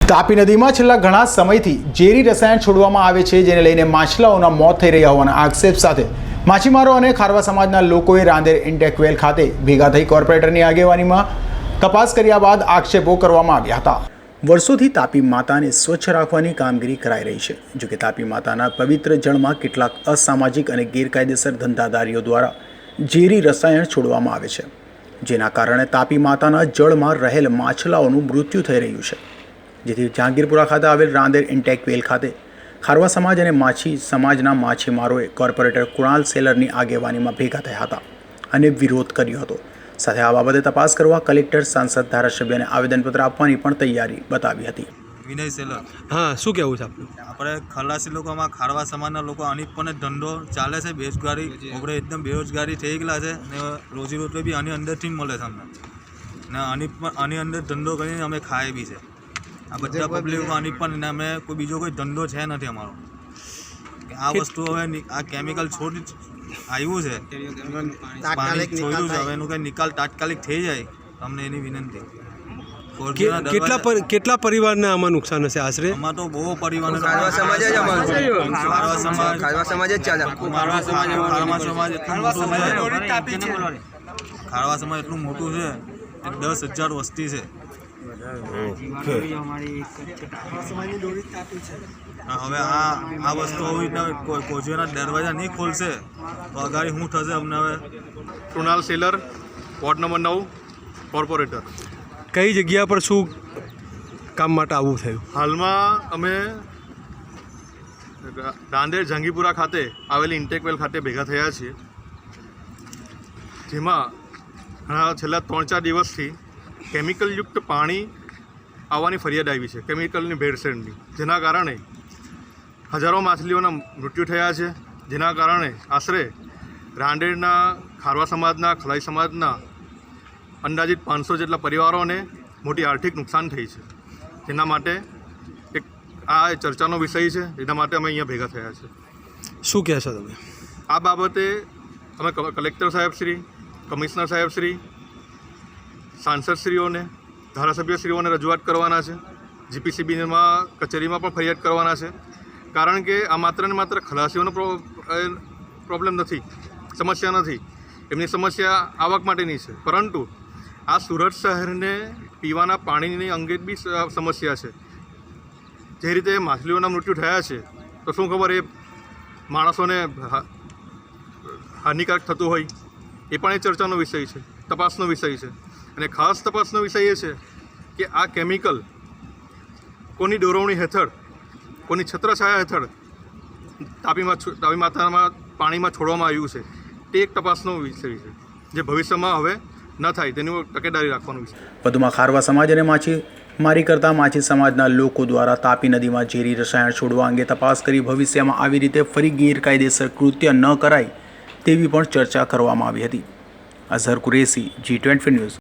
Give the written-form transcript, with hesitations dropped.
તાપી નદીમાં છેલ્લા ઘણા સમયથી ઝેરી રસાયણ છોડવામાં આવે છે, જેને લઈને માછલાઓના મોત થઈ રહ્યા હોવાના આક્ષેપ સાથે માછીમારો અને ખારવા સમાજના લોકોએ રાંદેર ઇન્ટેકવેલ ખાતે ભેગા થઈ કોર્પોરેટરની આગેવાનીમાં તપાસ કર્યા બાદ આક્ષેપો કરવામાં આવ્યા હતા। વર્ષોથી તાપી માતાને સ્વચ્છ રાખવાની કામગીરી કરાઈ રહી છે। જોકે તાપી માતાના પવિત્ર જળમાં કેટલાક અસામાજિક અને ગેરકાયદેસર ધંધાદારીઓ દ્વારા ઝેરી રસાયણ છોડવામાં આવે છે, જેના કારણે તાપી માતાના જળમાં રહેલ માછલાઓનું મૃત્યુ થઈ રહ્યું છે। જેથી જહાંગીરપુરા ખાતે આવેલ રાંદેર ઇન્ટેકવેલ ખાતે ખારવા સમાજ અને માછી સમાજના માછીમારોએ કોર્પોરેટર કુણાલ સેલરની આગેવાનીમાં ભેગા થયા હતા અને વિરોધ કર્યો હતો। સાથે આ બાબતે તપાસ કરવા કલેક્ટર, સાંસદ, ધારાસભ્યને આવેદનપત્ર આપવાની પણ તૈયારી બતાવી હતી। વિનય સેલર, હા, શું કહેવું છે આપનું? આપણે ખલાસી લોકોમાં ખારવા સમાજના લોકો આની પણ ધંધો ચાલે છે। બેરોજગારી આપણે એકદમ બેરોજગારી થઈ ગયેલા છે ને રોજીરોટી બી આની અંદરથી જ મળે છે અમને ને આની અંદર ધંધો કરીને અમે ખાય બી છે। આ બધા પબ્લિકો આની પણ અમે કોઈ બીજો કોઈ ધંધો છે નથી અમારો। આ વસ્તુ હવે આ કેમિકલ છોડી આવ્યું છે, પાણી છોડ્યું છે, હવે એનું કંઈ નિકાલ તાત્કાલિક થઈ જાય અમને એની વિનંતી। કેટલા પરિવારને આમાં નુકસાન હશે આશરે? આમાં તો બહુ પરિવાર ખારવા સમાજ જ ચાલે। ખારવા સમાજ એટલું મોટું છે કે 10,000 વસ્તી છે। હવે આ વસ્તુ કોચીઓના દરવાજા નહીં ખોલશે તો અગાડી શું થશે અમને? હવે Kunal seller, ward number 9, corporator. કઈ જગ્યા પર શું કામ માટે આવું થયું? હાલમાં અમે રાંદેર જહાંગીરપુરા ખાતે આવેલી ઇન્ટેકવેલ ખાતે ભેગા થયા છીએ, જેમાં છેલ્લા 3-4 દિવસથી કેમિકલયુક્ત પાણી આવવાની ફરિયાદ આવી છે, કેમિકલની ભેળસેળની, જેના કારણે હજારો માછલીઓના મૃત્યુ થયા છે। જેના કારણે આશરે રાંદેરના ખારવા સમાજના, ખલાઈ સમાજના અંદાજિત 500 જેટલા પરિવારોને મોટી આર્થિક નુકસાન થઈ છે। જેના માટે એક આ ચર્ચાનો વિષય છે, એના માટે અમે અહીંયા ભેગા થયા છે। શું કહેશો તમે આ બાબતે? અમે કલેક્ટર સાહેબશ્રી, કમિશનર સાહેબશ્રી, સાંસદશ્રીઓને, ધારાસભ્યશ્રીઓને રજૂઆત કરવાના છે। જીપીસીબીમાં કચેરીમાં પણ ફરિયાદ કરવાના છે, કારણ કે આ માત્ર ને માત્ર ખલાસીઓનો પ્રોબ્લેમ નથી, સમસ્યા નથી। એમની સમસ્યા આવક માટેની છે, પરંતુ આ સુરત શહેરને પીવાના પાણીની અંગે બી સમસ્યા છે। જે રીતે માછલીઓના મૃત્યુ થયા છે, તો શું ખબર એ માણસોને હાનિકારક થતું હોય, એ પણ એ ચર્ચાનો વિષય છે, તપાસનો વિષય છે। અને ખાસ તપાસનો વિષય એ છે કે આ કેમિકલ કોની દોરવણી હેઠળ, કોની છત્રછાયા હેઠળ તાપી માતામાં પાણીમાં છોડવામાં આવ્યું છે, તે એક તપાસનો વિષય છે, જે ભવિષ્યમાં હવે ન થાય તેની તકેદારી રાખવાનો વિષય। વધુમાં ખારવા સમાજ અને માછીમારી કરતા માછી સમાજના લોકો દ્વારા તાપી નદીમાં ઝેરી રસાયણ છોડવા અંગે તપાસ કરી ભવિષ્યમાં આવી રીતે ફરી ગેરકાયદેસર કૃત્ય ન કરાય તેવી પણ ચર્ચા કરવામાં આવી હતી। Azhar Qureshi, G20 news.